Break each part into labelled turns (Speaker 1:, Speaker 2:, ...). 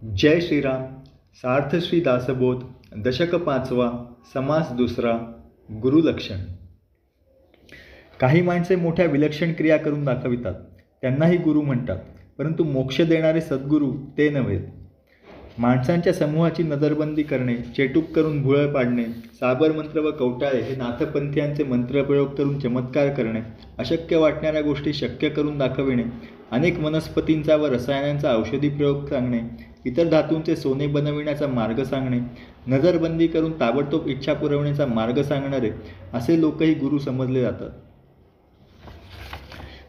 Speaker 1: जय श्रीराम. सार्थश्री दासबोध. दशक 5वा. समास 2. गुरुलक्षण. काही माणसे मोठ्या विलक्षण क्रिया करून दाखवितात, त्यांनाही गुरु म्हणतात. परंतु मोक्ष देणारे सद्गुरू ते नव्हेत. माणसांच्या समूहाची नजरबंदी करणे, चेटूक करून भुरळ पाडणे, साबर मंत्र व कवटाळे हे नाथपंथीयांचे मंत्रप्रयोग करून चमत्कार करणे, अशक्य वाटणाऱ्या गोष्टी शक्य करून दाखविणे, अनेक वनस्पतींचा व रसायनांचा औषधी प्रयोग सांगणे, इतर धातूंचे सोने बनविण्याचा मार्ग सांगणे, नजरबंदी करून ताबडतोब इच्छा पुरवण्याचा मार्ग सांगणारे असे लोकही गुरु समजले जातात.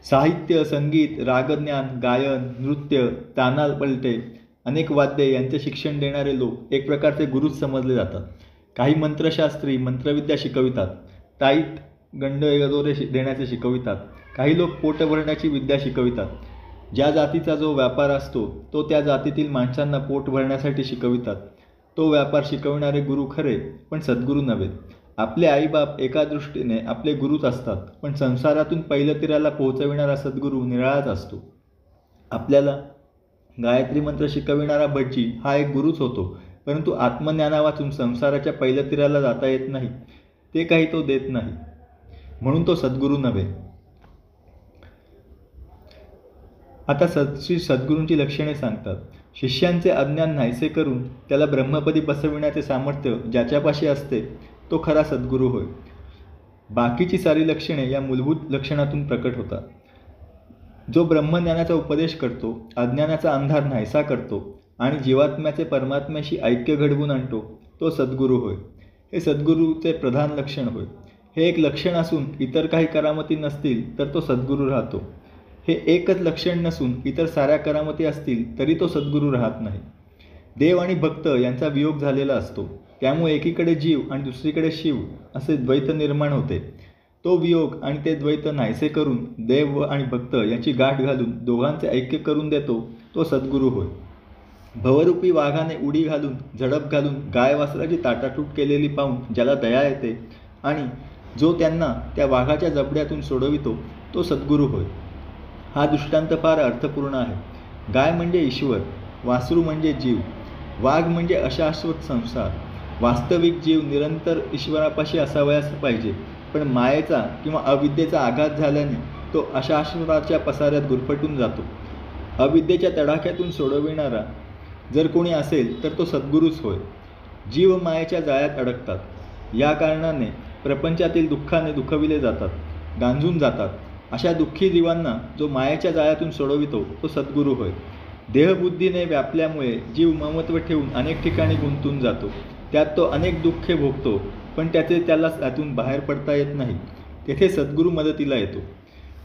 Speaker 1: साहित्य, संगीत, रागज्ञान, गायन, नृत्य, तानाल पलटे, अनेक वाद्ये यांचे शिक्षण देणारे लोक एक प्रकारचे गुरुच समजले जातात. काही मंत्रशास्त्री मंत्रविद्या शिकवितात, ताईत गंडदोरे देण्याचे शिकवितात. काही लोक पोट भरण्याची विद्या शिकवितात. ज्या जातीचा जो व्यापार असतो तो त्या जातीतील माणसांना पोट भरण्यासाठी शिकवितात. तो व्यापार शिकविणारे गुरु खरे, पण सद्गुरू नव्हे. आपले आईबाप एका दृष्टीने आपले गुरुच असतात, पण संसारातून पहिल्या तीराला पोहोचविणारा सद्गुरू निराळाच असतो. आपल्याला गायत्री मंत्र शिकविणारा भटजी हा एक गुरुच होतो, परंतु आत्मज्ञाना वाचून संसाराच्या पहिल्या तीराला जाता येत नाही, ते काही तो देत नाही, म्हणून तो सद्गुरू नव्हे. आता श्री सद्गुरूंची लक्षणे सांगतात. शिष्यांचे अज्ञान नाहीसे करून त्याला ब्रह्मपदी बसविण्याचे सामर्थ्य ज्याच्यापाशी असते तो खरा सद्गुरू होय. बाकीची सारी लक्षणे या मूलभूत लक्षणातून प्रकट होतात. जो ब्रह्मज्ञानाचा उपदेश करतो, अज्ञानाचा अंधार नाहीसा करतो आणि जीवात्म्याचे परमात्म्याशी ऐक्य घडवून आणतो, तो सद्गुरू होय. हे सद्गुरूचे प्रधान लक्षण होय. हे एक लक्षण असून इतर काही करामती नसतील तर तो सद्गुरू राहतो. हे एकच लक्षण नसून इतर साऱ्या करामती असतील तरी तो सद्गुरू राहत नाही. देव आणि भक्त यांचा वियोग झालेला असतो, त्यामुळे एकीकडे जीव आणि दुसरीकडे शिव असे द्वैत निर्माण होते. तो वियोग आणि ते द्वैत नाहीसे करून देव आणि भक्त यांची गाठ घालून दोघांचे ऐक्य करून देतो, तो सद्गुरू होय. भवरूपी वाघाने उडी घालून झडप घालून गाय वासराची ताटाटूट केलेली पाहून ज्याला दया येते आणि जो त्यांना त्या वाघाच्या जबड्यातून सोडवितो, तो सद्गुरू होय. हा दृष्टांत फार अर्थपूर्ण आहे. गाय म्हणजे ईश्वर, वासरू म्हणजे जीव, वाघ म्हणजे अशाश्वत संसार. वास्तविक जीव निरंतर ईश्वरापाशी असावयास पाहिजे, पण मायेचा किंवा अविद्येचा आघात झाल्याने तो अशाश्वताच्या पसाऱ्यात गुरफटून जातो. अविद्येच्या तडाख्यातून सोडविणारा जर कोणी असेल तर तो सद्गुरूच होय. जीव मायेच्या जाळ्यात अडकतात. या कारणाने प्रपंचातील दुःखाने दुखविले जातात, गांजून जातात. अशा दुःखी जीवांना जो मायेच्या जाळ्यातून सोडवितो, तो सद्गुरू होय. देहबुद्धीने व्यापल्यामुळे जीव ममत्व ठेवून अनेक ठिकाणी गुंतून जातो. त्यात तो अनेक दुःखे भोगतो, पण त्याला त्यातून बाहेर पडता येत नाही. तेथे सद्गुरू मदतीला येतो.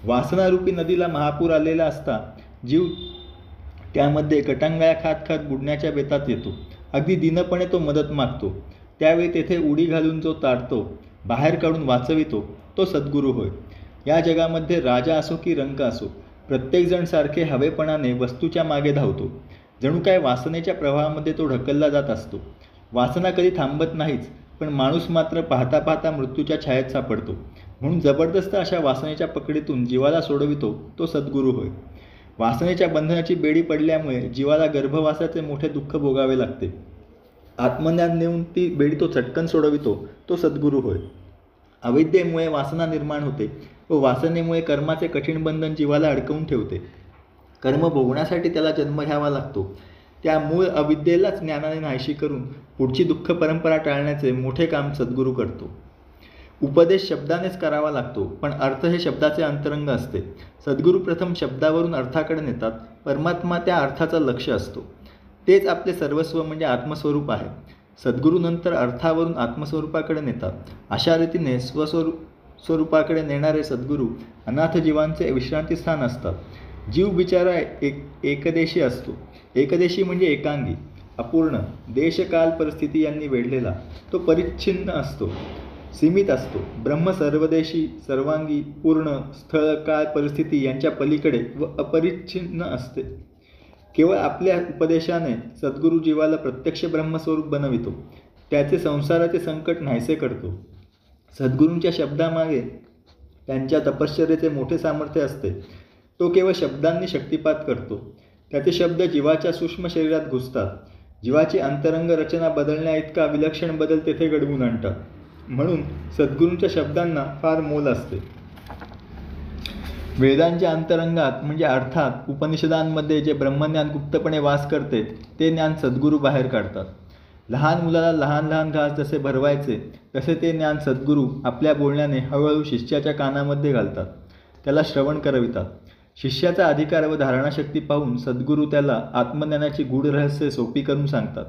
Speaker 1: वासनारूपी नदीला महापूर आलेला असता जीव त्यामध्ये गटांगळ्या खात खात बुडण्याच्या बेतात येतो. अगदी दीनपणे तो मदत मागतो. त्यावेळी तेथे उडी घालून जो ताडतो, बाहेर काढून वाचवितो, तो सद्गुरू होय. या जगामध्ये राजा असो की रंक असो, प्रत्येकजण सारखे हवेपणाने वस्तूच्या मागे धावतो. जणू काय वासनेच्या प्रवाहामध्ये तो ढकलला जात असतो. वासना कधी थांबत नाहीच, पण माणूस मात्र पाहता पाहता मृत्यूच्या छायेत सापडतो. म्हणून जबरदस्त अशा वासनेच्या पकडीतून जीवाला सोडवितो, तो सद्गुरू होय. वासनेच्या बंधनाची बेडी पडल्यामुळे जीवाला गर्भवासाचे मोठे दुःख भोगावे लागते. आत्मज्ञान नेऊन ती बेडी तो चटकन सोडवितो, तो सद्गुरू होय. अविद्येमुळे वासना निर्माण होते व वासनेमुळे कर्माचे कठीण बंधन जीवाला अडकवून ठेवते. कर्म भोगण्यासाठी त्याला जन्म घ्यावा लागतो. त्या मूळ अविद्येलाच ज्ञानाने नाहीशी करून पुढची दुःख परंपरा टाळण्याचे मोठे काम सद्गुरू करतो. उपदेश शब्दानेच करावा लागतो, पण अर्थ हे शब्दाचे अंतरंग असते. सद्गुरू प्रथम शब्दावरून अर्थाकडे नेतात. परमात्मा त्या अर्थाचा लक्ष असतो. तेच आपले सर्वस्व म्हणजे आत्मस्वरूप आहे. सद्गुरू नंतर अर्थावरून आत्मस्वरूपाकडे नेतात. अशा रीतीने स्वरूपाकडे नेणारे सद्गुरू अनाथ जीवांचे विश्रांतीस्थान असतात. जीव बिचारा एकदेशी असतो. एकदेशी म्हणजे एकांगी, अपूर्ण, देशकाल परिस्थिती यांनी वेढलेला. तो परिच्छिन्न असतो, सीमित असतो. ब्रह्म सर्वदेशी, सर्वांगी, पूर्ण, स्थळ, काळ, परिस्थिती यांच्या पलीकडे व अपरिच्छिन्न असते. केवळ आपल्या उपदेशाने सद्गुरू जीवाला प्रत्यक्ष ब्रह्मस्वरूप बनवितो. त्याचे संसाराचे संकट नाहीसे करतो. सद्गुरूंच्या शब्दामागे त्यांच्या तपश्चर्येचे मोठे सामर्थ्य असते. तो केवळ शब्दांनी शक्तिपात करतो. त्याचे शब्द जीवाच्या सूक्ष्म शरीरात घुसतात. जीवाची अंतरंग रचना बदलण्या इतका विलक्षण बदल तेथे घडवून आणतात. म्हणून सद्गुरूंच्या शब्दांना फार मोल असते. वेदांच्या अंतरंगात म्हणजे अर्थात उपनिषदांमध्ये जे ब्रह्मज्ञान गुप्तपणे वास करते ते ज्ञान सद्गुरू बाहेर काढतात. लहान मुलाला लहान लहान घास जसे भरवायचे तसे ते ज्ञान सद्गुरू आपल्या बोलण्याने हळूहळू शिष्याच्या कानामध्ये घालतात, त्याला श्रवण करवितात. शिष्याचा अधिकार व धारणाशक्ती पाहून सद्गुरू त्याला आत्मज्ञानाची गूढ रहस्य सोपी करून सांगतात.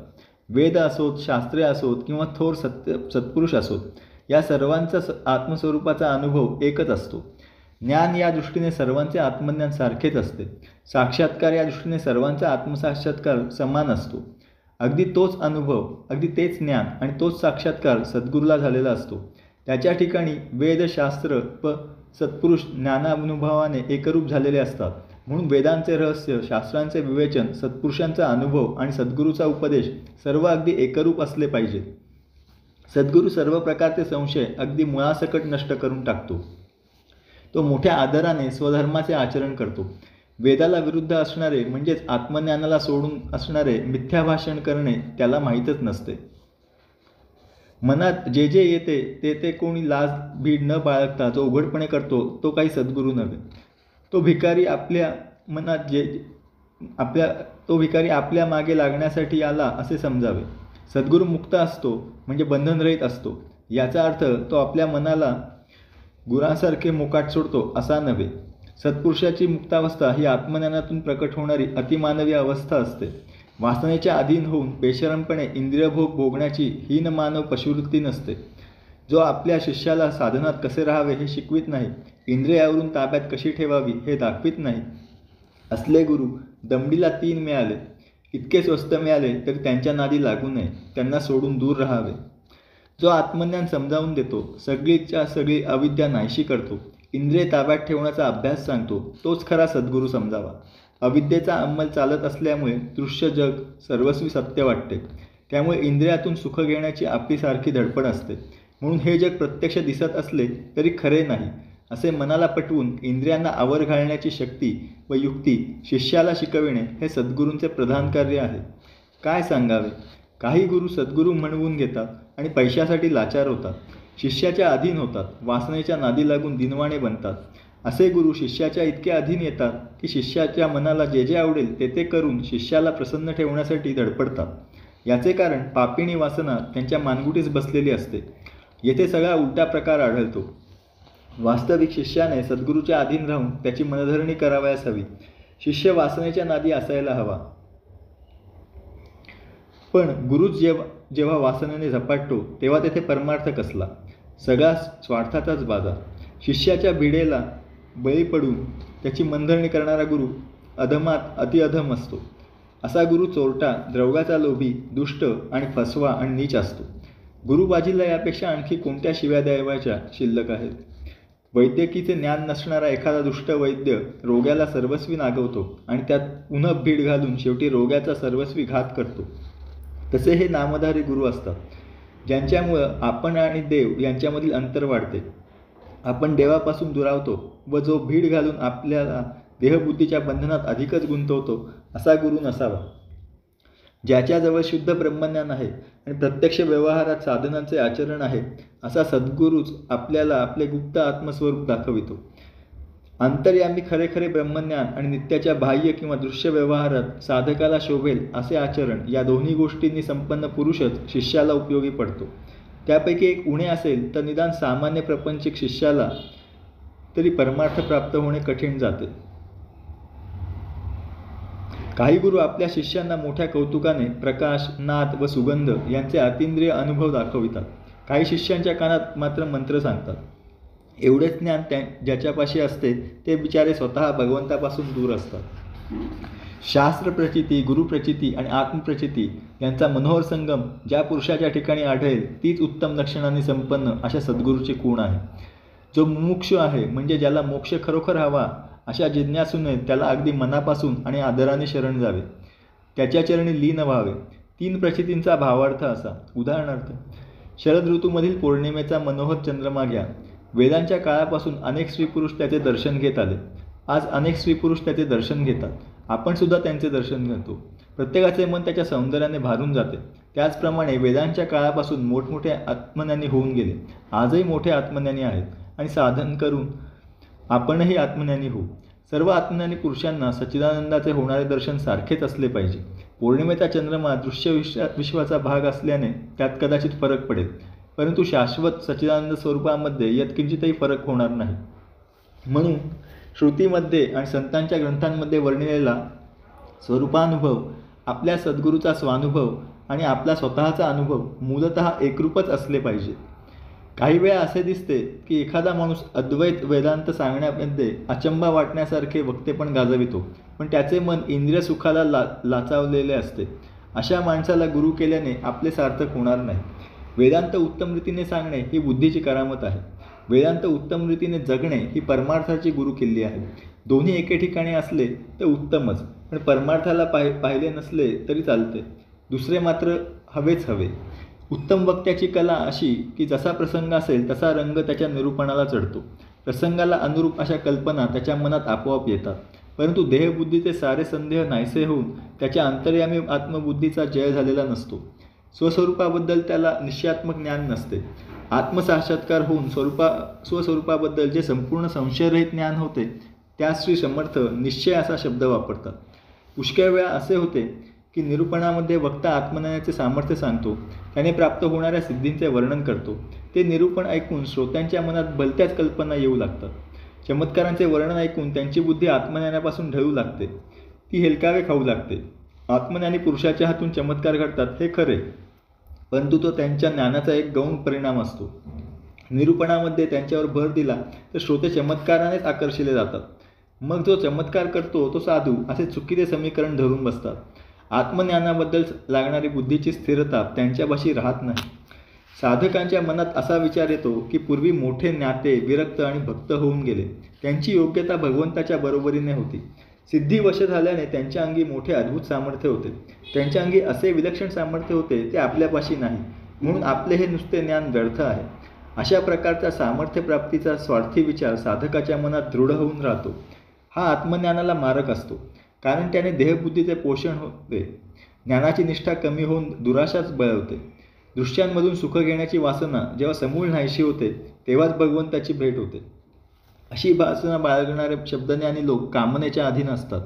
Speaker 1: वेद असोत, शास्त्रे असोत किंवा थोर सत्पुरुष असोत, या सर्वांचा आत्मस्वरूपाचा अनुभव एकच असतो. ज्ञान या दृष्टीने सर्वांचे आत्मज्ञान सारखेच असते. साक्षात्कार या दृष्टीने सर्वांचा आत्मसाक्षात्कार समान असतो. अगदी तोच अनुभव, अगदी तेच ज्ञान आणि तोच साक्षात्कार सद्गुरूला झालेला असतो. त्याच्या ठिकाणी वेद, शास्त्र व सत्पुरुष ज्ञानानुभवाने एकरूप झालेले असतात. म्हणून वेदांचे रहस्य, शास्त्रांचे विवेचन, सत्पुरुषांचा अनुभव आणि सद्गुरूचा उपदेश सर्व अगदी एकरूप असले पाहिजेत. सद्गुरू सर्व प्रकारचे संशय अगदी मुळासकट नष्ट करून टाकतो. तो मोठ्या आदराने स्वधर्माचे आचरण करतो. वेदाला विरुद्ध असणारे म्हणजेच आत्मज्ञानाला सोडून असणारे मिथ्या भाषण करणे त्याला माहीतच नसते. मनात जे जे येते ते ते कोणी लाज भीड न बाळगता जो उघडपणे करतो तो काही सद्गुरू नव्हे. तो भिकारी आपल्या मागे लागण्यासाठी आला असे समजावे. सद्गुरू मुक्त असतो म्हणजे बंधनरहित असतो. याचा अर्थ तो आपल्या मनाला गुरांसारखे मोकाट सोडतो असा नव्हे. सत्पुरुषाची मुक्तावस्था ही आत्मज्ञानातून प्रकट होणारी अतिमानवी अवस्था असते. वासनेच्या अधीन होऊन बेशरमपणे इंद्रियभोग भोगण्याची हीन मानव पशुवृत्ती नसते. जो आपल्या शिष्याला साधनात कसे राहावे हे शिकवित नाही, इंद्रियावरून ताब्यात कशी ठेवावी हे दाखवित नाही, असले गुरु दमडीला 3 मिळाले, इतके स्वस्त मिळाले तरी त्यांच्या नादी लागू नये, त्यांना सोडून दूर राहावे. जो आत्मज्ञान समजावून देतो, सगळीच्या सगळी अविद्या नाहीशी करतो, इंद्रिय ताब्यात ठेवण्याचा अभ्यास सांगतो, तोच खरा सद्गुरू समजावा. अविद्येचा अंमल चालत असल्यामुळे दृश्य जग सर्वस्वी सत्य वाटते. त्यामुळे इंद्रियातून सुख घेण्याची आपली सारखी धडपड असते. म्हणून हे जग प्रत्यक्ष दिसत असले तरी खरे नाही असे मनाला पटवून इंद्रियांना आवर घालण्याची शक्ती व युक्ती शिष्याला शिकविणे हे सद्गुरूंचे प्रधान कार्य आहे. काय सांगावे, काही गुरु सद्गुरू म्हणवून घेतात आणि पैशासाठी लाचार होतात, शिष्याच्या अधीन होतात, वासनेच्या नादी लागून दिनवाणे बनतात. असे गुरु शिष्याच्या इतके अधीन येतात की शिष्याच्या मनाला जे जे आवडेल ते ते करून शिष्याला प्रसन्न ठेवण्यासाठी धडपडतात. याचे कारण पापिणी वासना त्यांच्या मानगुटीस बसलेली असते. येथे सगळा उलटा प्रकार आढळतो. वास्तविक शिष्याने सद्गुरूच्या अधीन राहून त्याची मनधरणी करावयास हवी. शिष्य वासनेच्या नादी असायला हवा. पण गुरुच जेव्हा वासनेने झपाटतो तेव्हा तेथे परमार्थ कसला? सगळा स्वार्थाचाच बाजार. शिष्याच्या भिडेला बळी पडून त्याची मनधरणी करणारा गुरु अधमात अतिअधम असतो. असा गुरु चोरटा, द्रव्याचा लोभी, दुष्ट आणि फसवा आणि नीच असतो. गुरुबाजीला यापेक्षा आणखी कोणत्या शिव्या द्यावयाच्या शिल्लक आहेत? वैद्यकीचे ज्ञान नसणारा एखादा दुष्ट वैद्य रोग्याला सर्वस्वी नागवतो आणि त्यात पुन्हा भीड घालून शेवटी रोग्याचा सर्वस्वी घात करतो. तसे हे नामधारी गुरु असतात, ज्यांच्यामुळं आपण आणि देव यांच्यामधील अंतर वाढते. आपण देवापासून दुरावतो व जो भीड घालून आपल्याला देहबुद्धीच्या बंधनात अधिकच गुंतवतो असा गुरु नसावा. ज्याच्याजवळ शुद्ध ब्रह्मज्ञान आहे आणि प्रत्यक्ष व्यवहारात साधनांचे आचरण आहे असा सद्गुरूच आपल्याला आपले गुप्त आत्मस्वरूप दाखवितो. अंतर्यामी खरे खरे ब्रह्मज्ञान आणि नित्याच्या बाह्य किंवा दृश्य व्यवहारात साधकाला शोभेल असे आचरण या दोन्ही गोष्टींनी संपन्न पुरुषच शिष्याला उपयोगी पडतो. त्यापैकी एक उणे असेल तर निदान सामान्य प्रपंचिक शिष्याला तरी परमार्थ प्राप्त होणे कठीण जाते. काही गुरु आपल्या शिष्यांना मोठ्या कौतुकाने प्रकाश, नाद व सुगंध यांचे अतिंद्रिय अनुभव दाखवितात. काही शिष्यांच्या कानात मात्र मंत्र सांगतात. एवढेच ज्ञान ज्याच्यापाशी असते ते बिचारे स्वतः भगवंतापासून दूर असतात. शास्त्र प्रचिती, गुरुप्रचिती आणि आत्मप्रचिती यांचा मनोहर संगम ज्या पुरुषाच्या ठिकाणी आढळेल तीच उत्तम लक्षणांनी संपन्न अशा सद्गुरूचे गुण आहे. जो मुमुक्षु आहे म्हणजे ज्याला मोक्ष खरोखर हवा अशा जिज्ञासूने त्याला अगदी मनापासून आणि आदराने शरण जावे, त्याच्या चरणी लीन व्हावे. 3 प्रचितींचा भावार्थ असा. उदाहरणार्थ, शरद ऋतूमधील पौर्णिमेचा मनोहर चंद्रमा घ्या. वेदांच्या काळापासून अनेक स्त्रीपुरुष त्याचे दर्शन घेत आले. आज अनेक स्त्रीपुरुष त्याचे दर्शन घेतात. आपण सुद्धा त्यांचे दर्शन घेतो. प्रत्येकाचे मन त्याच्या सौंदर्याने भारून जाते. त्याचप्रमाणे वेदांच्या काळापासून मोठमोठे आत्मज्ञानी होऊन गेले. आजही मोठे आत्मज्ञानी आहेत आणि साधन करून आपणही आत्मज्ञानी होऊ. सर्व आत्मज्ञानी पुरुषांना सच्चिदानंदाचे होणारे दर्शन सारखेच असले पाहिजे. पौर्णिमेचा चंद्रमा दृश्य विश्वाचा भाग असल्याने त्यात कदाचित फरक पडेल, परंतु शाश्वत सच्चिदानंद स्वरूपामध्ये यत्किंचितही फरक होणार नाही. म्हणून श्रुतीमध्ये आणि संतांच्या ग्रंथांमध्ये वर्णिलेला स्वरूपानुभव, आपल्या सद्गुरूचा स्वानुभव आणि आपला स्वतःचा अनुभव मूलतः एकरूपच असले पाहिजे. काही वेळा असे दिसते की एखादा माणूस अद्वैत वेदांत सांगण्यामध्ये अचंबा वाटण्यासारखे वक्तेपण गाजवितो, पण त्याचे मन इंद्रिय सुखाला लाचावलेले असते. अशा माणसाला गुरु केल्याने आपले सार्थक होणार नाही. वेदांत उत्तम रीतीने सांगणे ही बुद्धीची करामत आहे. वेदांत उत्तम रीतीने जगणे ही परमार्थाची गुरुकिल्ली आहे. दोन्ही एके ठिकाणी असले तर उत्तमच, पण परमार्थाला पाहिले नसले तरी चालते. दुसरे मात्र हवेच हवे. उत्तम वक्त्याची कला अशी की जसा प्रसंग असेल तसा रंग त्याच्या निरूपणाला चढतो. प्रसंगाला अनुरूप अशा कल्पना त्याच्या मनात आपोआप येतात. परंतु देहबुद्धीचे सारे संदेह नाहीसे होऊन त्याच्या अंतर्यामी आत्मबुद्धीचा जय झालेला नसतो. स्वस्वरूपाबद्दल त्याला निश्चयात्मक ज्ञान नसते. आत्मसाक्षात्कार होऊन स्वस्वरूपाबद्दल जे संपूर्ण संशयरहित ज्ञान होते त्यास श्री समर्थ निश्चय असा शब्द वापरतात. पुष्कळ वेळा असे होते की निरूपणामध्ये वक्ता आत्मज्ञानाचे सामर्थ्य सांगतो, त्याने प्राप्त होणाऱ्या सिद्धींचे वर्णन करतो. ते निरूपण ऐकून श्रोत्यांच्या मनात भलत्याच कल्पना येऊ लागतात. चमत्कारांचे वर्णन ऐकून त्यांची बुद्धी आत्मज्ञानापासून ढळू लागते, ती हेलकावे खाऊ लागते. आत्मज्ञानी पुरुषाच्या हातून चमत्कार घडतात हे खरे, परंतु तो त्यांच्या ज्ञानाचा एक गौण परिणाम असतो. निरूपणामध्ये त्यांच्यावर भर दिला तर श्रोते चमत्कारानेच आकर्षिले जातात. मग जो चमत्कार करतो तो साधू असे चुकीचे समीकरण धरून बसतात. आत्मज्ञानाबद्दल लागणारी बुद्धीची स्थिरता त्यांच्यापाशी राहत नाही. साधकांच्या मनात असा विचार येतो की पूर्वी मोठे ज्ञाते विरक्त आणि भक्त होऊन गेले. त्यांची योग्यता भगवंताच्या बरोबरीने होती. सिद्धीवश झाल्याने त्यांच्या अंगी मोठे अद्भुत सामर्थ्य होते. त्यांच्या अंगी असे विलक्षण सामर्थ्य होते ते आपल्यापाशी नाही, म्हणून आपले हे नुसते ज्ञान व्यर्थ आहे. अशा प्रकारचा सामर्थ्यप्राप्तीचा स्वार्थी विचार साधकाच्या मनात दृढ होऊन राहतो. हा आत्मज्ञानाला मारक असतो, कारण त्याने देहबुद्धीचे पोषण होते. ज्ञानाची निष्ठा कमी होऊन दुराशाच बळवते. दृश्यांमधून सुख घेण्याची वासना जेव्हा समूळ नाहीशी होते तेव्हाच भगवंताची भेट होते. अशी वासना बाळगणारे शब्दज्ञानी लोक कामनेच्या अधीन असतात,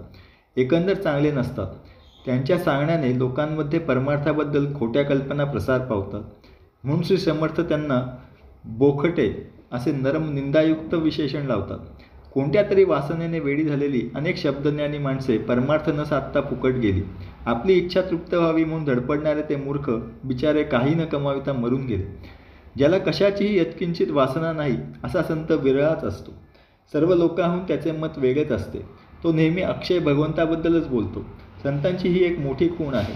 Speaker 1: एकंदर चांगले नसतात. त्यांच्या सांगण्याने लोकांमध्ये परमार्थाबद्दल खोट्या कल्पना प्रसार पावतात. म्हणून श्री समर्थ त्यांना बोखटे असे नरम निंदायुक्त विशेषण लावतात. कोणत्या तरी वासनेने वेडी झालेली अनेक शब्दज्ञानी माणसे परमार्थ न साधता फुकट गेली. आपली इच्छा तृप्त व्हावी म्हणून धडपडणारे ते मूर्ख बिचारे काही न कमाविता मरून गेले. ज्याला कशाचीही यत्किंचित वासना नाही असा संत विरळाच असतो. सर्व लोकांहून त्याचे मत वेगळेच असते. तो नेहमी अक्षय भगवंताबद्दलच बोलतो. संतांची ही एक मोठी खूण आहे.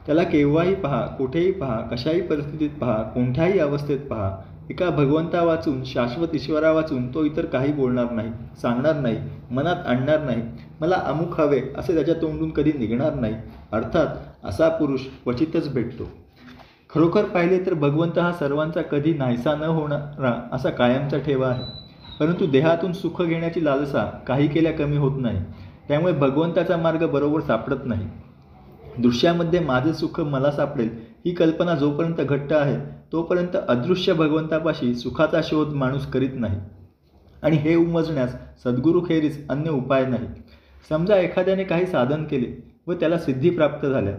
Speaker 1: त्याला केव्हाही पहा, कुठेही पहा, कशाही परिस्थितीत पहा, कोणत्याही अवस्थेत पहा, एका भगवंता वाचून, शाश्वत ईश्वरा वाचून तो इतर काही बोलणार नाही, सांगणार नाही, मनात आणणार नाही. मला अमुक हवे असे त्याच्या तोंडून कधी निघणार नाही. अर्थात असा पुरुष क्वचितच भेटतो. खरोखर पाहिले तर भगवंत हा सर्वांचा कधी नाहीसा न होणारा असा कायमचा ठेवा आहे. परंतु देहातून सुख घेण्याची लालसा काही केल्या कमी होत नाही. त्यामुळे भगवंताचा मार्ग बरोबर सापडत नाही. दृश्यामध्ये माझे सुख मला सापडेल ही कल्पना जोपर्यंत घट्ट आहे तोपर्यंत अदृश्य भगवंतापाशी सुखाचा शोध माणूस करीत नाही. आणि हे उमजण्यास सद्गुरूखेरीज अन्य उपाय नाही. समजा एखाद्याने काही साधन केले व त्याला सिद्धी प्राप्त झाल्या,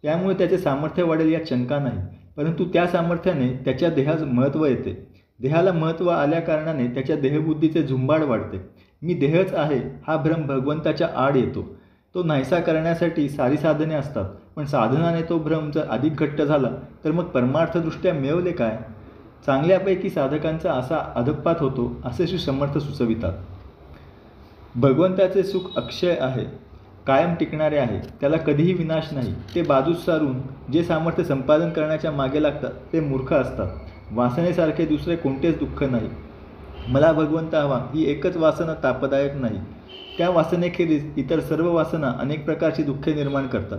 Speaker 1: त्यामुळे त्याचे सामर्थ्य वाढेल यात शंका नाही. परंतु त्या सामर्थ्याने त्याच्या देहास महत्त्व येते. देहाला महत्त्व आल्या कारणाने त्याच्या देहबुद्धीचे झुंबाड वाढते. मी देहच आहे हा भ्रम भगवंताच्या आड येतो. तो नाहीसा करण्यासाठी सारी साधने असतात, पण साधनाने तो भ्रम जर अधिक घट्ट झाला तर मग परमार्थदृष्ट्या मिळवले काय? चांगल्यापैकी साधकांचा असा अधपात होतो असे श्री समर्थ सुचवितात. भगवंताचे सुख अक्षय आहे, कायम टिकणारे आहे, त्याला कधीही विनाश नाही. ते बाजूस सारून जे सामर्थ्य संपादन करण्याच्या मागे लागतात ते मूर्ख असतात. वासनेसारखे दुसरे कोणतेच दुःख नाही. मला भगवंत हवा ही एकच वासना तापदायक नाही. त्या वासनेखेरीज इतर सर्व वासना अनेक प्रकारची दुःखे निर्माण करतात.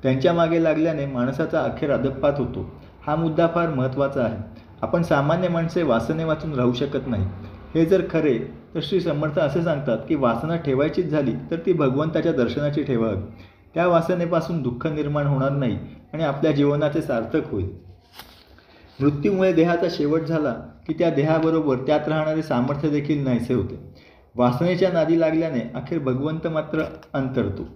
Speaker 1: त्यांच्या मागे लागल्याने माणसाचा अखेर अधपात होतो. हा मुद्दा फार महत्त्वाचा आहे. आपण सामान्य माणसे वासने वाचून राहू शकत नाही. हे जर खरे तर श्री समर्थ असे सांगतात की वासना ठेवायचीच झाली तर ती भगवंताच्या दर्शनाची ठेवावी. त्या वासनेपासून दुःख निर्माण होणार नाही आणि आपल्या जीवनाचे सार्थक होईल. मृत्यूमुळे देहाचा शेवट झाला की त्या देहाबरोबर त्यात राहणारे सामर्थ्य देखील नाहीसे होते. वासनेच्या नादी लागल्याने अखेर भगवंत मात्र अंतरतो.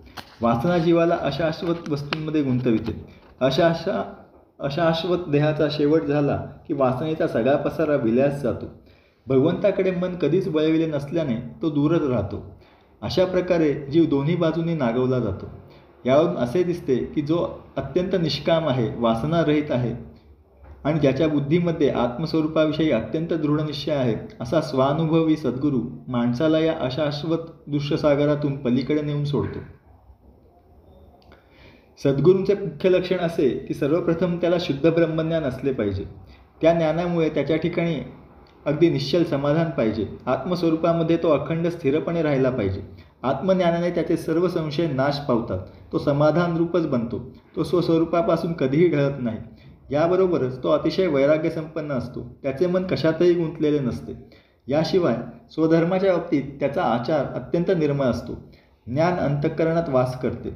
Speaker 1: वासना जीवाला अशाश्वत वस्तूंमध्ये गुंतविते. अशाश्वत देहाचा शेवट झाला की वासनेचा सगळा पसारा विलयास जातो. भगवंताकडे मन कधीच वळविले नसल्याने तो दूरच राहतो. अशा प्रकारे जीव दोन्ही बाजूंनी नागवला जातो. यावरून असे दिसते की जो अत्यंत निष्काम आहे, वासनारहित आहे आणि ज्याच्या बुद्धीमध्ये आत्मस्वरूपाविषयी अत्यंत दृढ निश्चय आहे, असा स्वानुभवी सद्गुरू माणसाला या अशाश्वत दुष्यसागरातून पलीकडे नेऊन सोडतो. सद्गुरूंचे मुख्य लक्षण असे की सर्वप्रथम त्याला शुद्ध ब्रह्मज्ञान असले पाहिजे. त्या ज्ञानामुळे त्याच्या ठिकाणी अगदी निश्चल समाधान पाहिजे. आत्मस्वरूपामध्ये तो अखंड स्थिरपणे राहिला पाहिजे. आत्मज्ञानाने त्याचे सर्व संशय नाश पावतात. तो समाधान रूपच बनतो. तो स्वस्वरूपापासून कधीही ढळत नाही. याबरोबरच तो अतिशय वैराग्य संपन्न असतो. त्याचे मन कशातही गुंतलेले नसते. याशिवाय स्वधर्माच्या बाबतीत त्याचा आचार अत्यंत निर्मळ असतो. ज्ञान अंतःकरणात वास करते,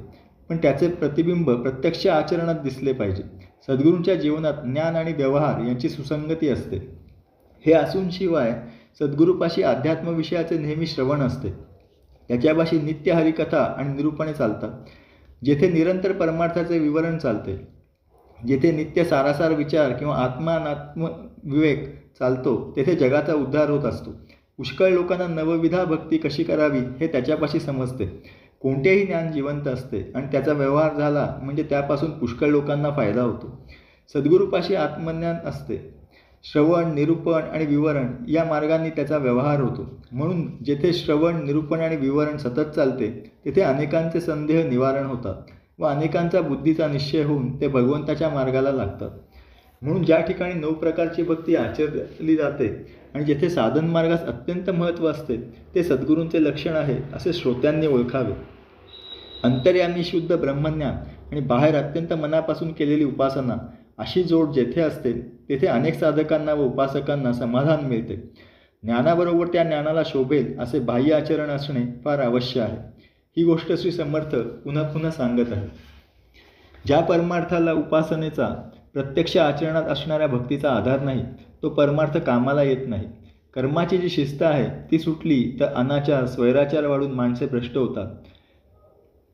Speaker 1: पण त्याचे प्रतिबिंब प्रत्यक्ष आचरणात दिसले पाहिजे. सद्गुरूंच्या जीवनात ज्ञान आणि व्यवहार यांची सुसंगती असते. हे असून शिवाय सद्गुरूपाशी अध्यात्म विषयाचे नेहमी श्रवण असते. त्याच्यापाशी नित्य हरिकथा आणि निरूपणे चालतात. जेथे निरंतर परमार्थाचे विवरण चालते, जेथे नित्य सारासार विचार किंवा आत्मानात्म विवेक चालतो, तेथे जगाचा उद्धार होत असतो. पुष्कळ लोकांना नवविधा भक्ती कशी करावी हे त्याच्यापाशी समजते. कोणतेही ज्ञान जिवंत असते आणि त्याचा व्यवहार झाला म्हणजे त्यापासून पुष्कळ लोकांना फायदा होतो. सद्गुरूपाशी आत्मज्ञान असते. श्रवण, निरूपण आणि विवरण या मार्गांनी त्याचा व्यवहार होतो. म्हणून जेथे श्रवण, निरूपण आणि विवरण सतत चालते, तेथे अनेकांचे संदेह निवारण होतात व अनेकांचा बुद्धीचा निश्चय होऊन ते भगवंताच्या मार्गाला लागतात. म्हणून ज्या ठिकाणी 9 प्रकारची भक्ती आचरली जाते आणि जेथे साधन मार्गास अत्यंत महत्त्व असते, ते सद्गुरूंचे लक्षण आहे असे श्रोत्यांनी ओळखावे. अंतर्यामी शुद्ध ब्रह्मज्ञान आणि बाहेर अत्यंत मनापासून केलेली उपासना अशी जोड जेथे असते, तेथे अनेक साधकांना व उपासकांना समाधान मिळते. ज्ञानाबरोबर त्या ज्ञानाला शोभेल असे बाह्य आचरण असणे फार आवश्यक आहे. ही गोष्ट श्री समर्थ पुन्हा पुन्हा सांगत आहे. ज्या परमार्थाला उपासनेचा प्रत्यक्ष आचरणात असणाऱ्या भक्तीचा आधार नाही, तो परमार्थ कामाला येत नाही. कर्माची जी शिस्त आहे ती सुटली तर अनाचार, स्वैराचार वाढून माणसे भ्रष्ट होतात.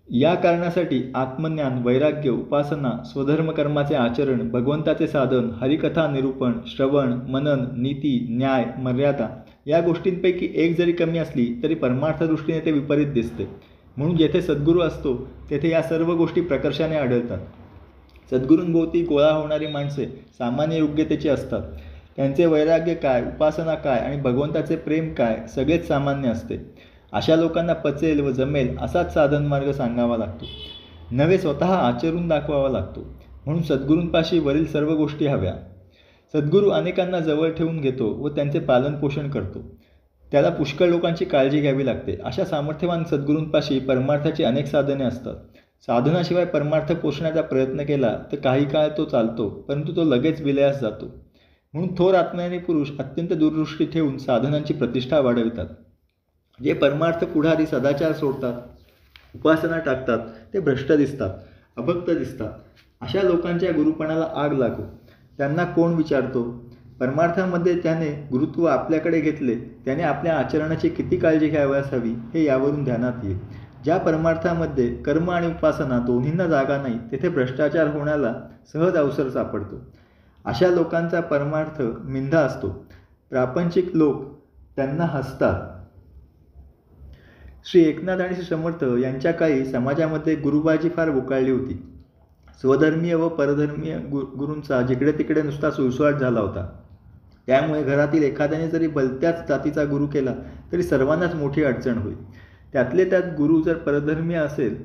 Speaker 1: या कारणासाठी आत्मज्ञान, वैराग्य, उपासना, स्वधर्मकर्माचे आचरण, भगवंताचे साधन, हरिकथा निरूपण, श्रवण, मनन, नीती, न्याय, मर्यादा या गोष्टींपैकी एक जरी कमी असली तरी परमार्थदृष्टीने ते विपरीत दिसते. म्हणून जेथे सद्गुरू असतो तेथे या सर्व गोष्टी प्रकर्षाने आढळतात. सद्गुरूंभोवती गोळा होणारी माणसे सामान्य योग्यतेची असतात. त्यांचे वैराग्य काय, उपासना काय आणि भगवंताचे प्रेम काय सगळेच सामान्य असते. अशा लोकांना पचेल व जमेल असाच साधन मार्ग सांगावा लागतो, नव्हे स्वतः आचरून दाखवावा लागतो. म्हणून सद्गुरूंपाशी वरील सर्व गोष्टी हव्या. सद्गुरू अनेकांना जवळ ठेवून घेतो व त्यांचे पालनपोषण करतो. त्याला पुष्कळ लोकांची काळजी घ्यावी लागते. अशा सामर्थ्यवान सद्गुरूंपाशी परमार्थाची अनेक साधने असतात. साधनाशिवाय परमार्थ पोषण्याचा प्रयत्न केला तर काही काळ तो चालतो, परंतु तो लगेच विलयास जातो. म्हणून थोर आत्मज्ञानी पुरुष अत्यंत दूरदृष्टी ठेवून साधनांची प्रतिष्ठा वाढवितात. जे परमार्थ पुढारी सदाचार सोडतात, उपासना टाकतात, ते भ्रष्ट दिसतात, अभक्त दिसतात. अशा लोकांच्या गुरुपणाला आग लागो. त्यांना कोण विचारतो? परमार्थामध्ये त्याने गुरुत्व आपल्याकडे घेतले, त्याने आपल्या आचरणाची किती काळजी घ्यावयास हवी हे यावरून ध्यानात येईल. ज्या परमार्थामध्ये कर्म आणि उपासना दोन्हींना जागा नाही, तेथे भ्रष्टाचार होण्याला सहज अवसर सापडतो. अशा लोकांचा परमार्थ मिंधा असतो. प्रापंचिक लोक त्यांना हसतात. श्री एकनाथ आणि श्री समर्थ यांच्या काळी समाजामध्ये गुरुबाजी फार बोकाळली होती. स्वधर्मीय व परधर्मीय गुरूंचा जिकडे तिकडे नुसता सुळसुळाट झाला होता. त्यामुळे घरातील एखाद्याने जरी भलत्याच जातीचा गुरु केला तरी सर्वांनाच मोठी अडचण होईल. त्यातले त्यात गुरु जर परधर्मीय असेल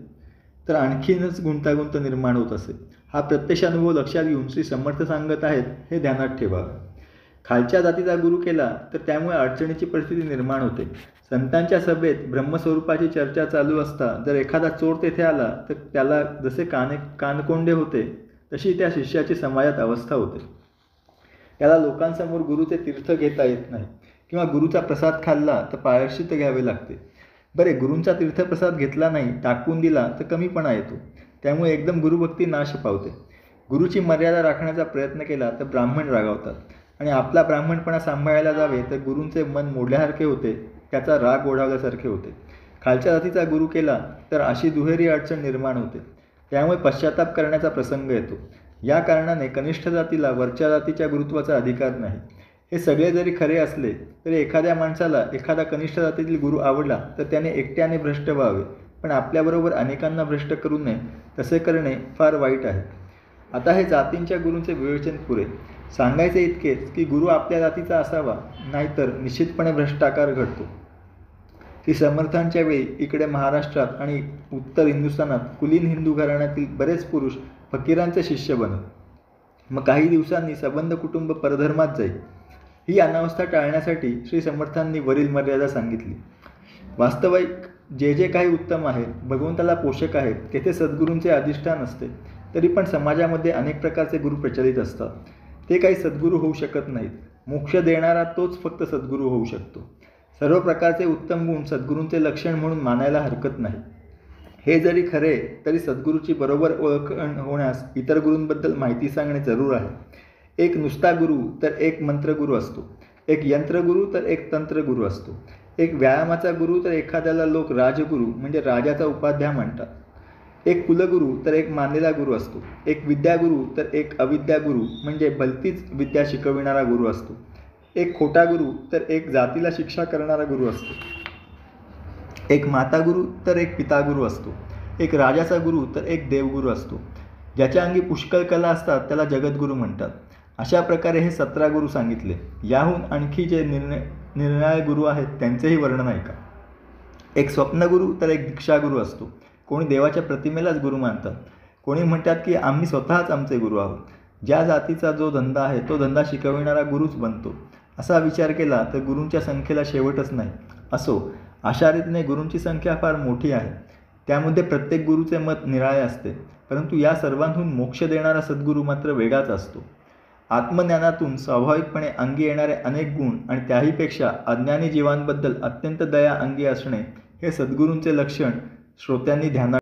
Speaker 1: तर आणखीनच गुंतागुंत निर्माण होत असेल. हा प्रत्यक्ष अनुभव लक्षात घेऊन श्री समर्थ सांगत आहेत हे ध्यानात ठेवावे. खालच्या जातीचा गुरु केला तर त्यामुळे अडचणीची परिस्थिती निर्माण होते. संतांच्या सभेत ब्रह्मस्वरूपाची चर्चा चालू असता जर एखादा चोर तेथे आला तर त्याला जसे कानकोंडे होते तशी त्या शिष्याची समाजात अवस्था होते. त्याला लोकांसमोर गुरुचे तीर्थ घेता येत नाही किंवा गुरुचा प्रसाद खाल्ला तर प्रायश्चित्त घ्यावे लागते. बरे, गुरूंचा तीर्थप्रसाद घेतला नाही, टाकून दिला तर कमीपणा येतो. त्यामुळे एकदम गुरुभक्ती नाश पावते. गुरुची मर्यादा राखण्याचा प्रयत्न केला तर ब्राह्मण रागावतात आणि आपला ब्राह्मणपणा सांभाळायला जावे तर गुरूंचे मन मोडल्यासारखे होते, त्याचा राग ओढावल्यासारखे होते. खालच्या जातीचा गुरु केला तर अशी दुहेरी अडचण निर्माण होते. त्यामुळे पश्चाताप करण्याचा प्रसंग येतो. या कारणाने कनिष्ठ जातीला वरच्या जातीच्या गुरुत्वाचा अधिकार नाही. हे सगळे जरी खरे असले तरी एखाद्या माणसाला एखादा कनिष्ठ जातीतील गुरु आवडला तर त्याने एकट्याने भ्रष्ट व्हावे, पण आपल्याबरोबर अनेकांना भ्रष्ट करू नये. तसे करणे फार वाईट आहे. आता हे जातींच्या गुरूंचे विवेचन पुरे. सांगायचे इतकेच की गुरु आपल्या जातीचा असावा, नाहीतर निश्चितपणे भ्रष्टाचार घडतो. श्री समर्थांच्या वेळी इकडे महाराष्ट्रात आणि उत्तर हिंदुस्थानात कुलीन हिंदू घराण्यातील बरेच पुरुष फकीरांचे शिष्य बनत. मग काही दिवसांनी संबंध कुटुंब परधर्मात जाईल. ही अनावस्था टाळण्यासाठी श्री समर्थांनी वरील मर्यादा सांगितली. वास्तविक जे जे काही उत्तम आहे, भगवंताला पोषक आहे, तेथे सद्गुरूंचे अधिष्ठान असते. तरी पण समाजामध्ये अनेक प्रकारचे गुरु प्रचलित असतात. ते काही सद्गुरू होऊ शकत नाहीत. मोक्ष देणारा तोच फक्त सद्गुरू होऊ शकतो. सर्व प्रकारचे उत्तम गुण सद्गुरूंचे लक्षण म्हणून मानायला हरकत नाही. हे जरी खरे तरी सद्गुरूची बरोबर ओळख होण्यास इतर गुरूंबद्दल माहिती सांगणे जरूर आहे. एक नुसता गुरु तर एक मंत्रगुरू असतो, एक यंत्रगुरू तर एक तंत्रगुरू असतो, एक व्यायामाचा गुरु तर एखाद्याला लोक राजगुरू म्हणजे राजाचा उपाध्याय म्हणतात, एक कुलगुरू तर एक मानलेला गुरु असतो, एक विद्यागुरू तर एक अविद्यागुरू म्हणजे भलतीच विद्या शिकविणारा गुरु असतो, एक खोटा गुरु तर एक जातीला शिक्षा करणारा गुरु असतो, एक मातागुरू तर एक पितागुरू असतो, एक राजाचा गुरु तर एक देवगुरू असतो. ज्याच्या अंगी पुष्कळ कला असतात त्याला जगद्गुरू म्हणतात. अशा प्रकारे हे 17 गुरु सांगितले. याहून आणखी जे निर्णायक गुरु आहेत त्यांचेही वर्णन ऐका. एक स्वप्नगुरू तर एक दीक्षागुरू असतो. कोणी देवाच्या प्रतिमेलाच गुरु मानतात. कोणी म्हणतात की आम्ही स्वतःच आमचे गुरु आहोत. ज्या जातीचा जो धंदा आहे तो धंदा शिकविणारा गुरुच बनतो. असा विचार केला तर गुरूंच्या संख्येला शेवटच नाही. असो, अशा रीतीने गुरूंची संख्या फार मोठी आहे. त्यामध्ये प्रत्येक गुरुचे मत निराळे असते. परंतु या सर्वांहून मोक्ष देणारा सद्गुरू मात्र वेगळाच असतो. आत्मज्ञानातून स्वाभाविकपणे अंगी येणारे अनेक गुण आणि त्याहीपेक्षा अज्ञानी जीवांबद्दल अत्यंत दया अंगी असणे हे सद्गुरूंचे लक्षण श्रोत्यांनी ध्यानात